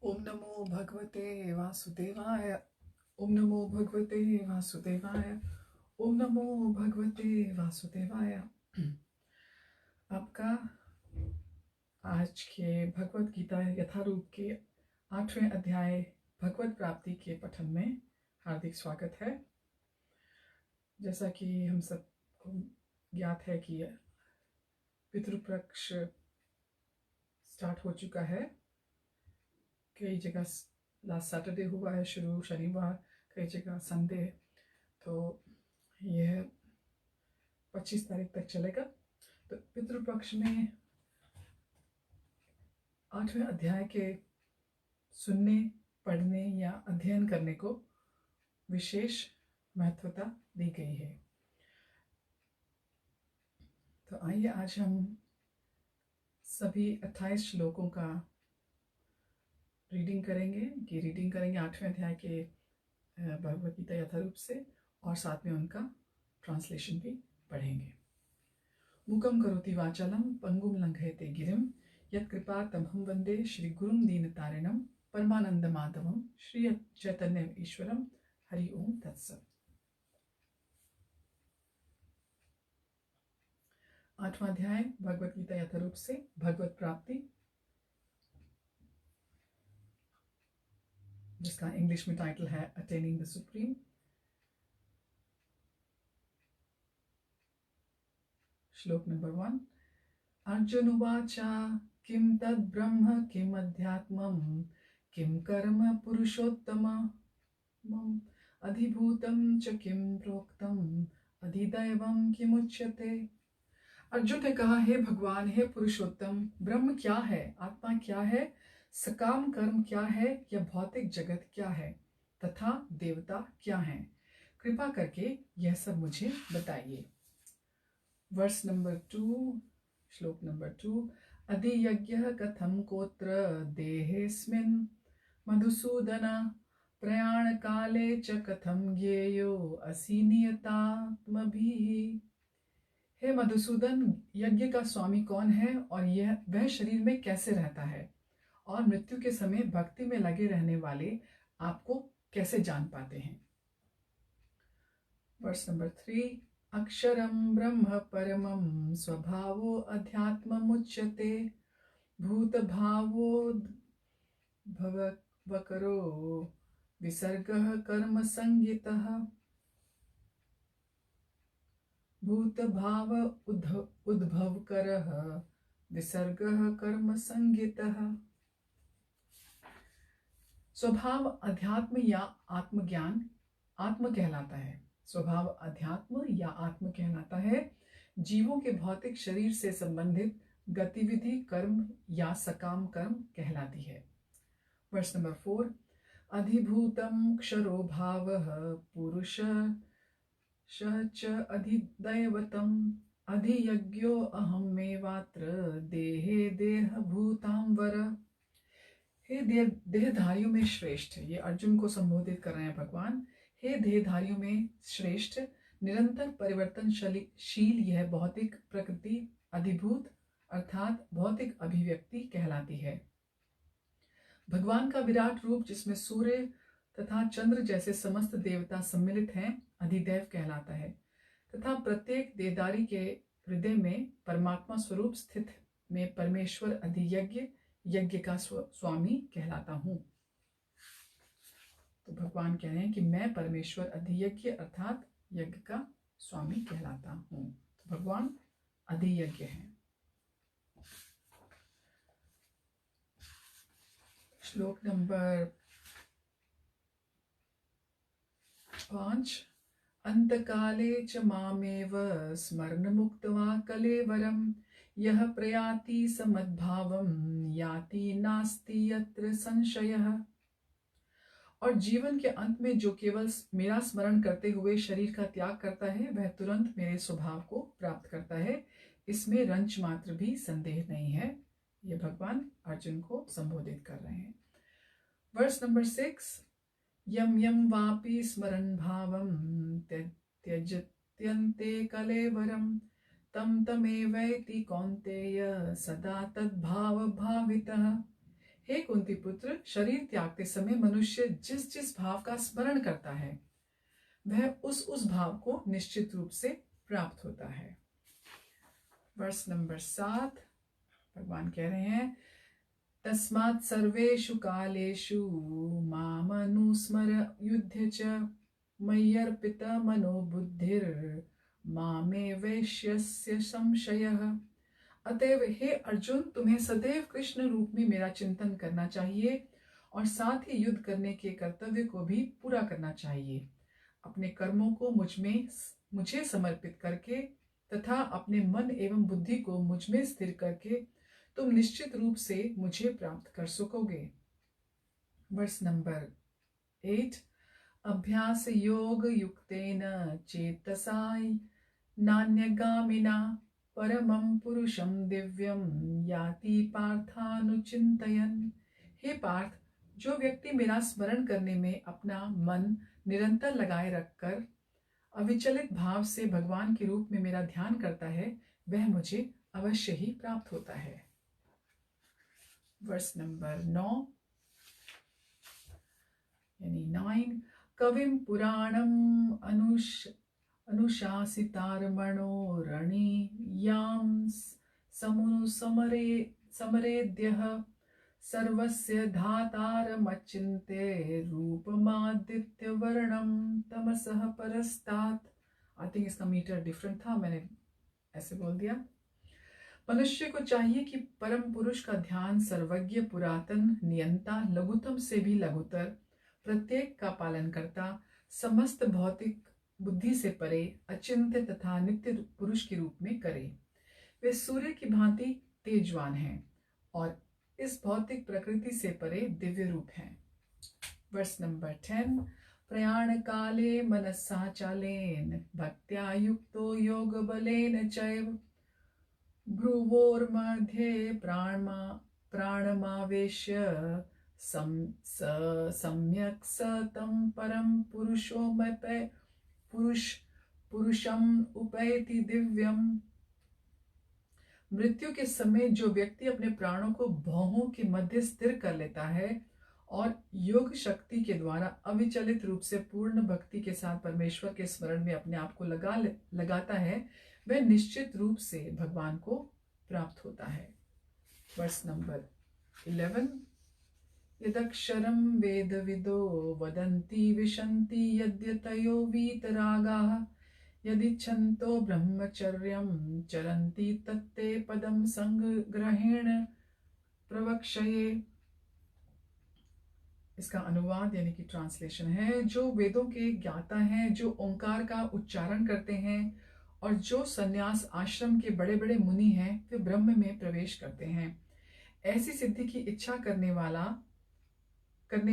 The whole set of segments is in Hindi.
ओम नमो भगवते वासुदेवाय। ओम नमो भगवते वासुदेवाय। ओम नमो भगवते वासुदेवाय। आपका आज के भगवत गीता यथारूप के 8वें अध्याय भगवत प्राप्ति के पठन में हार्दिक स्वागत है। जैसा कि हम सबको ज्ञात है कि पितृपक्ष स्टार्ट हो चुका है। कई जगह लास्ट सैटरडे हुआ है शुरू, शनिवार, कई जगह संडे, तो यह 25 तारीख तक चलेगा। तो पितृपक्ष में 8वें अध्याय के सुनने, पढ़ने या अध्ययन करने को विशेष महत्वता दी गई है। तो आइए आज हम सभी 28 श्लोकों का रीडिंग करेंगे 8वें अध्याय के भगवद गीता यथारूप से, और साथ में उनका ट्रांसलेशन भी पढ़ेंगे। मुकं करोति वाचालं पंगुं लंघयते गिरिं यत्कृपातमहं वन्दे श्री गुरुं दीनतारिणं परमानंद माधवं श्री चैतन्य ईश्वरं। हरि ओम तत्सत। 8वां अध्याय भगवद गीता यथारूप से भगवत प्राप्ति, जिसका इंग्लिश में टाइटल है अटेनिंग द सुप्रीम। श्लोक नंबर 1। अर्जुन उवाच किं तद् ब्रह्म किम् अध्यात्मम् किं कर्म पुरुषोत्तम अधिभूतं च किं प्रोक्तम् अधिदैवं किमुच्यते। अर्जुन ने कहा, हे भगवान, हे पुरुषोत्तम, ब्रह्म क्या है, आत्मा क्या है, सकाम कर्म क्या है, या भौतिक जगत क्या है, तथा देवता क्या है? कृपा करके यह सब मुझे बताइए। वर्स नंबर 2, श्लोक नंबर 2। अधियज्ञः कथं कोत्र देहेऽस्मिन् मधुसूदन प्रयाण काले च कथं ज्ञेयो असि नियतात्मभिः। हे मधुसूदन, यज्ञ का स्वामी कौन है और वह शरीर में कैसे रहता है, और मृत्यु के समय भक्ति में लगे रहने वाले आपको कैसे जान पाते हैं? Verse number 3। अक्षरं ब्रह्म परमं स्वभावो अध्यात्ममुच्यते भूतभावो भवकरो विसर्गः कर्म संज्ञितः। भूतभाव उद्भवकरः विसर्गः कर्म संज्ञितः। स्वभाव अध्यात्म या आत्मज्ञान आत्म कहलाता है। स्वभाव अध्यात्म या आत्म कहलाता है। जीवों के भौतिक शरीर से संबंधित गतिविधि कर्म या सकाम कर्म कहलाती है। Verse number 4। अधिभूतं क्षरो भावः पुरुष च अधिदैवतम् अधियज्ञो अहमेवात्र देहे देहभूतांवर। हे देहधारियों में श्रेष्ठ, ये अर्जुन को संबोधित कर रहे हैं भगवान। हे देहधारियों में श्रेष्ठ, निरंतर परिवर्तनशील यह भौतिक प्रकृति अधिभूत अर्थात भौतिक अभिव्यक्ति कहलाती है। भगवान का विराट रूप, जिसमें सूर्य तथा चंद्र जैसे समस्त देवता सम्मिलित हैं, अधिदैव कहलाता है, तथा प्रत्येक देहधारी के हृदय में परमात्मा स्वरूप स्थित में परमेश्वर अधियज्ञ यज्ञ का स्वामी कहलाता हूँ। तो भगवान कह रहे हैं कि मैं परमेश्वर अधियज्ञ अर्थात यज्ञ का स्वामी कहलाता हूँ। तो भगवान अधियज्ञ हैं। श्लोक नंबर 5। अंतकाले च मामेव स्मरण मुक्त्वा कलेवरम यह प्रयाति समद्भावम याति नास्ति यत्र संशयः। और जीवन के अंत में जो केवल मेरा स्मरण करते हुए शरीर का त्याग करता है, वह तुरंत मेरे स्वभाव को प्राप्त करता है, इसमें रंच मात्र भी संदेह नहीं है। ये भगवान अर्जुन को संबोधित कर रहे हैं। Verse number 6। यम यम वापि स्मरन् भावं त्यजत्यन्ते कलेवरम तम तमेवैति कौन्तेय सदा तद्भाव भावितः। हे कुंती पुत्र, शरीर त्यागते समय मनुष्य जिस जिस भाव का स्मरण करता है वह उस भाव को निश्चित रूप से प्राप्त होता है। वर्ष नंबर 7 भगवान कह रहे हैं, तस्मात् सर्वेषु कालेषु मामनुस्मर युध्य च मय्यर्पित मनो बुद्धिर मामे वैश्यस्य संशयः। अतएव हे अर्जुन, तुम्हें सदैव कृष्ण रूप में मेरा चिंतन करना चाहिए और साथ ही युद्ध करने के कर्तव्य को भी पूरा करना चाहिए। अपने कर्मों को मुझे समर्पित करके तथा अपने मन एवं बुद्धि को मुझ में स्थिर करके तुम निश्चित रूप से मुझे प्राप्त कर सकोगे। वर्ष नंबर 8, अभ्यास योग युक्तेन चेतसा नान्यगामिना परमं पुरुषं दिव्यं याति पार्थानुचिंतयन्। हे पार्थ, जो व्यक्ति मेरा स्मरण करने में अपना मन निरंतर लगाए रखकर अविचलित भाव से भगवान के रूप में मेरा ध्यान करता है वह मुझे अवश्य ही प्राप्त होता है। वर्ष नंबर 9 यानी 9, कविम पुराणम अनुशासितारमणो रणि याम समरेद्यः सर्वस्य धातारमचिन्त्य रूपमादित्य वर्णम तमसः परस्तात्। आई थिंक इसका मीटर डिफरेंट था, मैंने ऐसे बोल दिया। मनुष्य को चाहिए कि परम पुरुष का ध्यान सर्वज्ञ, पुरातन, नियंता, लघुतम से भी लघुतर, प्रत्येक का पालन करता, समस्त भौतिक बुद्धि से परे, अचिंत्य तथा नित्य पुरुष के रूप में करे। वे सूर्य की भांति तेजवान हैं और इस भौतिक प्रकृति से परे दिव्य रूप हैं। वर्ष नंबर 10, प्रयाण काले मनसा चालेन भक्त्या युक्तो योग बलेन चैव भ्रुवोर्मध्ये प्राणमावेश्य सम्यक् स तं परम पुरुषम उपैति दिव्यम। मृत्यु के समय जो व्यक्ति अपने प्राणों को भौहों के मध्य स्थिर कर लेता है और योग शक्ति के द्वारा अविचलित रूप से पूर्ण भक्ति के साथ परमेश्वर के स्मरण में अपने आप को लगाता है वह निश्चित रूप से भगवान को प्राप्त होता है। वर्ष नंबर 11, यदक्षरं वेदविदो वदन्ति विशन्ति यद्यतयो वीतरागाः यदिच्छन्तो ब्रह्मचर्यं चरन्ति तत्ते पदं संग्रहेण प्रवक्ष्ये। इसका अनुवाद यानी कि ट्रांसलेशन है, जो वेदों के ज्ञाता हैं, जो ओंकार का उच्चारण करते हैं और जो सन्यास आश्रम के बड़े बड़े मुनि हैं वे ब्रह्म में प्रवेश करते हैं। ऐसी सिद्धि की इच्छा करने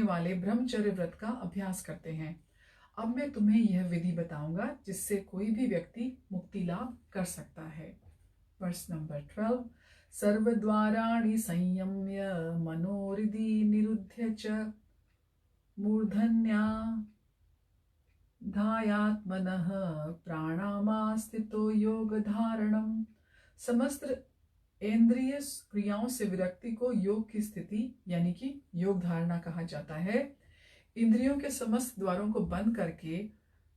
वाले ब्रह्मचर्य व्रत का अभ्यास करते हैं। अब मैं तुम्हें यह विधि बताऊंगा जिससे कोई भी व्यक्ति मुक्ति लाभ कर सकता है। वर्ष नंबर 12, सर्वद्वाराणि संयम्य मनोहृदि निरुध्य च मूर्धन्या धायात्मनः प्राणामास्थितो योग धारणम। समस्त इंद्रिय क्रियाओं से विरक्ति को योग की स्थिति यानी कि योग धारणा कहा जाता है। इंद्रियों के समस्त द्वारों को बंद करके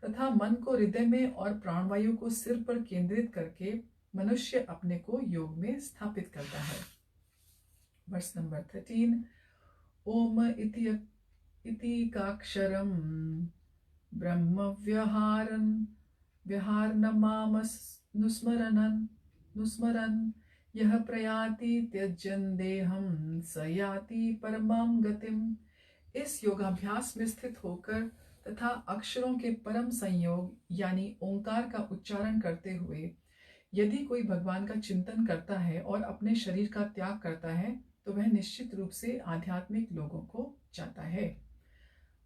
तथा मन को हृदय में और प्राणवायु को सिर पर केंद्रित करके मनुष्य अपने को योग में स्थापित करता है। वर्ष नंबर 13, ओम इति काक्षरम ब्रह्म नुस्मरन् यह प्रयाति त्यजन देहम स याति परमां गतिम। इस योगाभ्यास में स्थित होकर तथा अक्षरों के परम संयोग यानी ओंकार का उच्चारण करते हुए यदि कोई भगवान का चिंतन करता है और अपने शरीर का त्याग करता है तो वह निश्चित रूप से आध्यात्मिक लोगों को जाता है।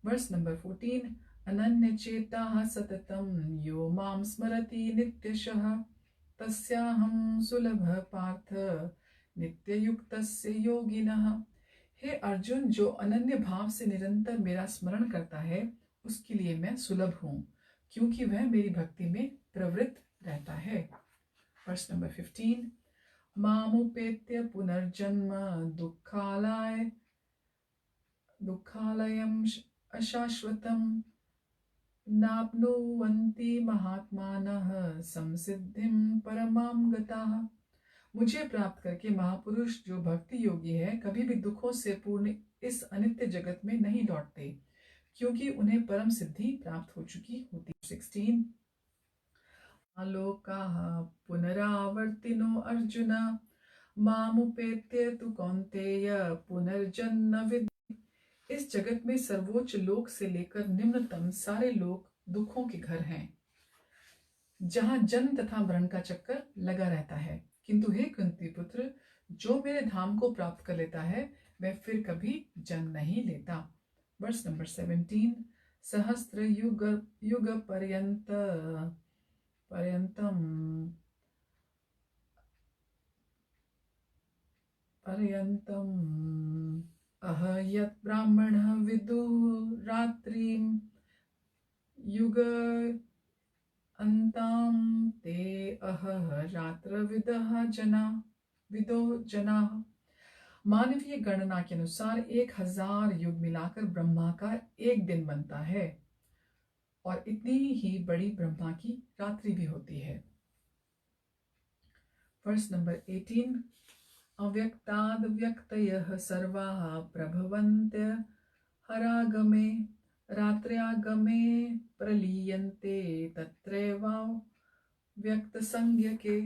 वर्ष नंबर 14, अनन्य चेता सततम यो माम स्मरति नित्यशः तस्याहं सुलभ पार्थ नित्ययुक्तस्य योगिनः। हे अर्जुन, जो अनन्य भाव से निरंतर मेरा स्मरण करता है उसके लिए मैं सुलभ हूँ क्योंकि वह मेरी भक्ति में प्रवृत्त रहता है। वर्ष नंबर 15, मामुपेत्य पुनर्जन्म दुःखालय दुःखालयम् अशाश्वतम् नाप्नुवन्ति महात्मानः संसिद्धिं परमां गताः। मुझे प्राप्त करके महापुरुष जो भक्ति योगी है कभी भी दुखों से पूर्ण इस अनित्य जगत में नहीं लौटते, क्योंकि उन्हें परम सिद्धि प्राप्त हो चुकी होती। 16 आलोकाः पुनरावर्तिनो अर्जुन मामुपेत्य तु कौन्तेय पुनर्जन्म विद्धि। इस जगत में सर्वोच्च लोक से लेकर निम्नतम सारे लोक दुखों के घर हैं, जहां जन्म तथा मरण का चक्कर लगा रहता है। किंतु हे कुंती पुत्र, जो मेरे धाम को प्राप्त कर लेता है वह फिर कभी जन्म नहीं लेता। वर्स नंबर 17 सहस्त्र युग युग पर्यंतम अहयत् ब्राह्मणः विदुः रात्रिं युग अंतां ते अहः रात्रविदः विदो जनाः। मानवीय गणना के अनुसार 1000 युग मिलाकर ब्रह्मा का एक दिन बनता है और इतनी ही बड़ी ब्रह्मा की रात्रि भी होती है। वर्स नंबर 18 अव्यक्ताद् व्यक्तयः सर्वाः प्रभवन्त्य हरागमे रात्र्यागमे प्रलीयन्ते तत्रैव व्यक्त संज्ञके।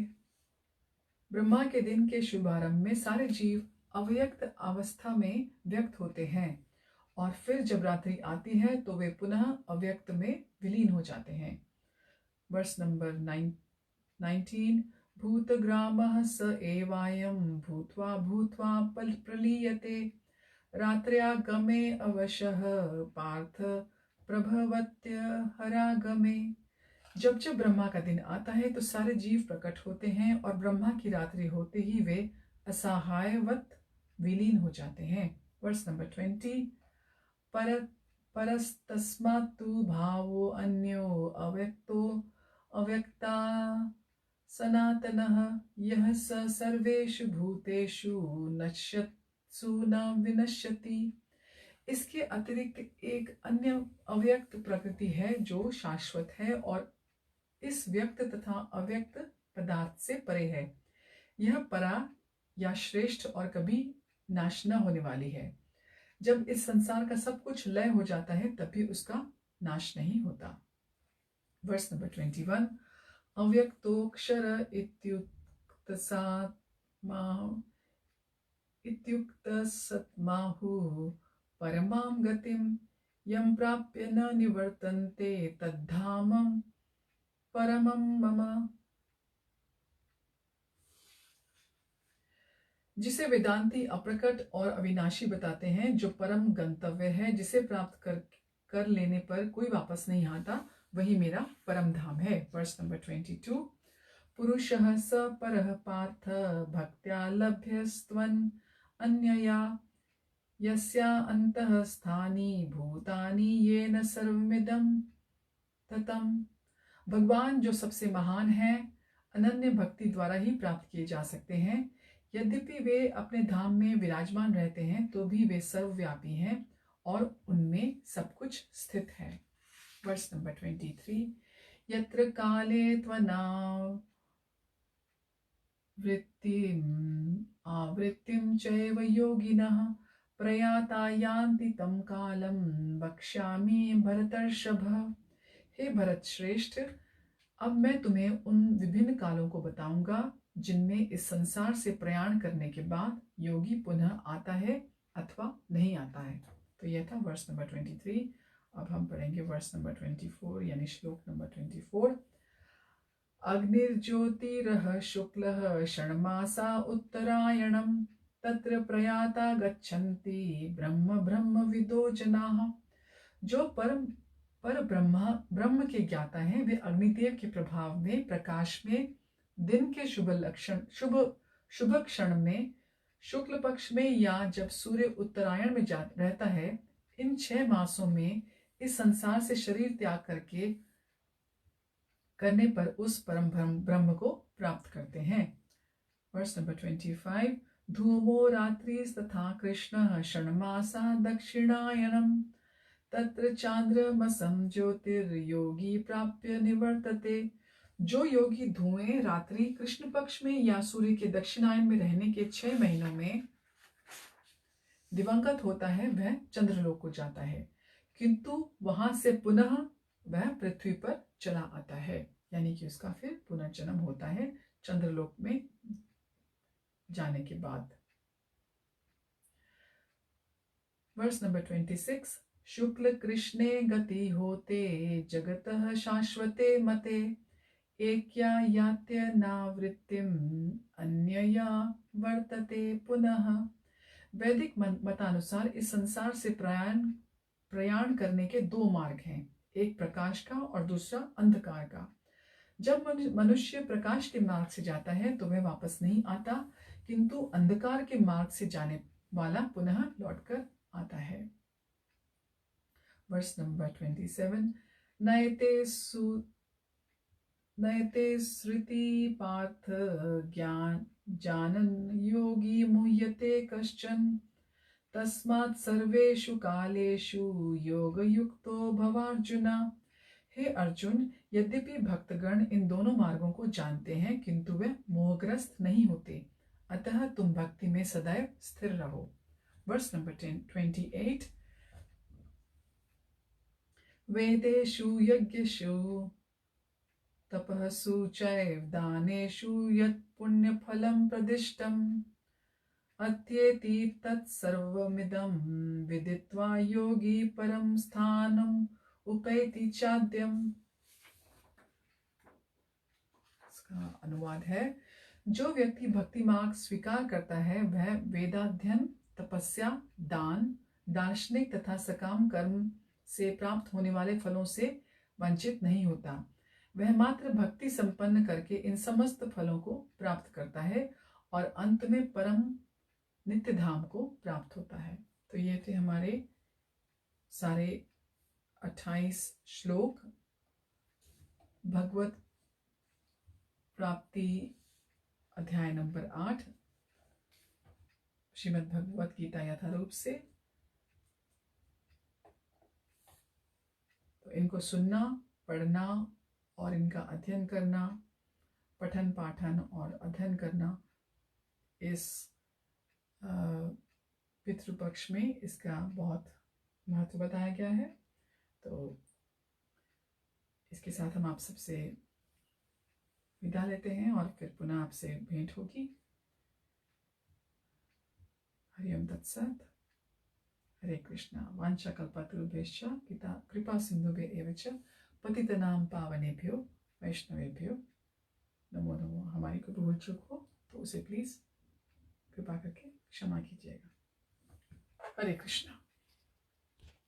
ब्रह्मा के दिन के शुभारंभ में सारे जीव अव्यक्त अवस्था में व्यक्त होते हैं और फिर जब रात्रि आती है तो वे पुनः अव्यक्त में विलीन हो जाते हैं। वर्स नंबर 19 भूतग्रामः स एवायं भूत्वा भूत्वा प्रलीयते रात्र्यागमे अवशः पार्थ प्रभवत्य हरागमे। जब जब ब्रह्मा का दिन आता है तो सारे जीव प्रकट होते हैं और ब्रह्मा की रात्रि होते ही वे असहायवत विलीन हो जाते हैं। वर्स नंबर 20 परस्तस्मात्तु भावो अन्यो अव्यक्तो अव्यक्ता सनातनः यः स सर्वेषु भूतेषु नश्यत्सु न विनश्यति। इसके अतिरिक्त एक अन्य अव्यक्त प्रकृति है जो शाश्वत है और इस व्यक्त तथा अव्यक्त पदार्थ से परे है। यह परा या श्रेष्ठ और कभी नाश न होने वाली है। जब इस संसार का सब कुछ लय हो जाता है तब भी उसका नाश नहीं होता। वर्स नंबर 21 अव्यक्तोक्षर इत्युक्तसत्माहुः परमां गतिं यं प्राप्य न निवर्तन्ते तद्धामं परमं मम। जिसे वेदांती अप्रकट और अविनाशी बताते हैं, जो परम गंतव्य है, जिसे प्राप्त कर लेने पर कोई वापस नहीं आता, वही मेरा परम धाम है। वर्स नंबर 22 पुरुषः स परः पार्थ भक्त्या लभ्यस्त्वन् अन्यया यस्या अन्तः स्थानि भूतानि येन सर्वमिदं ततम्। भगवान जो सबसे महान है अनन्य भक्ति द्वारा ही प्राप्त किए जा सकते हैं। यद्यपि वे अपने धाम में विराजमान रहते हैं तो भी वे सर्वव्यापी हैं और उनमें सब कुछ स्थित है। वर्स नंबर 23 यत्र काले आवृत्तिं चैव योगिनः प्रयाता यान्ति तं कालं वक्ष्यामि भरतर्षभ। हे भरत श्रेष्ठ, अब मैं तुम्हें उन विभिन्न कालों को बताऊंगा जिनमें इस संसार से प्रयाण करने के बाद योगी पुनः आता है अथवा नहीं आता है। तो यह था वर्स नंबर 23। अब हम पढ़ेंगे वर्स नंबर 24 यानी श्लोक नंबर 24। अग्निर्ज्योतिरः शुक्लः षण्मासा उत्तरायणं तत्र प्रयाता गच्छन्ति ब्रह्म ब्रह्मविदो जनाः। जो पर ब्रह्म के ज्ञाता हैं वे अग्निदेव के प्रभाव में प्रकाश में दिन के शुभ क्षण में शुक्ल पक्ष में या जब सूर्य उत्तरायण में रहता है, इन 6 मासों में इस संसार से शरीर त्याग करने पर उस परम ब्रह्म को प्राप्त करते हैं। वर्स नंबर 25 धूमो रात्रिस्तथा कृष्णः षण्मासा दक्षिणायनम् तत्र चांद्रमसं ज्योतिर्योगी प्राप्य निवर्तते। जो योगी धुएं रात्रि कृष्ण पक्ष में या सूर्य के दक्षिणायन में रहने के 6 महीनों में दिवंगत होता है वह चंद्रलोक को जाता है, किंतु वहां से पुनः वह पृथ्वी पर चला आता है, यानी कि उसका फिर पुनर्जन्म होता है चंद्रलोक में जाने के बाद। Verse number 26। शुक्ल कृष्णे गति होते जगतः शाश्वते मते एक्या यात्य नावृत्तिम अन्यया वर्तते पुनः। वैदिक मतानुसार इस संसार से प्रयाण करने के 2 मार्ग हैं, एक प्रकाश का और दूसरा अंधकार का। जब मनुष्य प्रकाश के मार्ग से जाता है तो वह वापस नहीं आता, किंतु अंधकार के मार्ग से जाने वाला पुनः लौटकर आता है। Verse number 27। नयते श्रुति पार्थ ज्ञान जानन योगी मुह्यते कश्चन तस्मात् सर्वेषु कालेषु योगयुक्तो भवार्जुन। हे अर्जुन, यद्यपि भक्तगण इन दोनों मार्गों को जानते हैं किंतु वे मोहग्रस्त नहीं होते, अतः तुम भक्ति में सदैव स्थिर रहो। Verse number 28। वेदेषु यज्ञेषु तपःसु चैव दानेषु यत् पुण्यफलं प्रदिष्टम् अत्येति तत्सर्वमिदं विदित्वा योगी परं स्थानम् उपैति चाद्यम्। इसका अनुवाद है, जो व्यक्ति भक्ति मार्ग स्वीकार करता है वह वेदाध्ययन, तपस्या, दान, दार्शनिक तथा सकाम कर्म से प्राप्त होने वाले फलों से वंचित नहीं होता। वह मात्र भक्ति संपन्न करके इन समस्त फलों को प्राप्त करता है और अंत में परम नित्य धाम को प्राप्त होता है। तो ये थे हमारे सारे 28 श्लोक भगवत प्राप्ति अध्याय नंबर 8 श्रीमद् भगवत गीता यथारूप से। तो इनको सुनना, पढ़ना और इनका अध्ययन करना, पठन पाठन और अध्ययन करना इस पितृपक्ष में इसका बहुत महत्व बताया गया है। तो इसके साथ हम आप सबसे विदा लेते हैं और फिर पुनः आपसे भेंट होगी। हरि ओम तत्सत। हरे कृष्णा। वाञ्छाकल्पतरुभ्यश्च कृपा सिन्धुभ्यः एव च पतितनां पावनेभ्यो वैष्णवेभ्यो नमो नमो। हमारी कोई भूल चूक हो तो उसे प्लीज कृपा करके क्षमा कीजिएगा। हरे कृष्णा।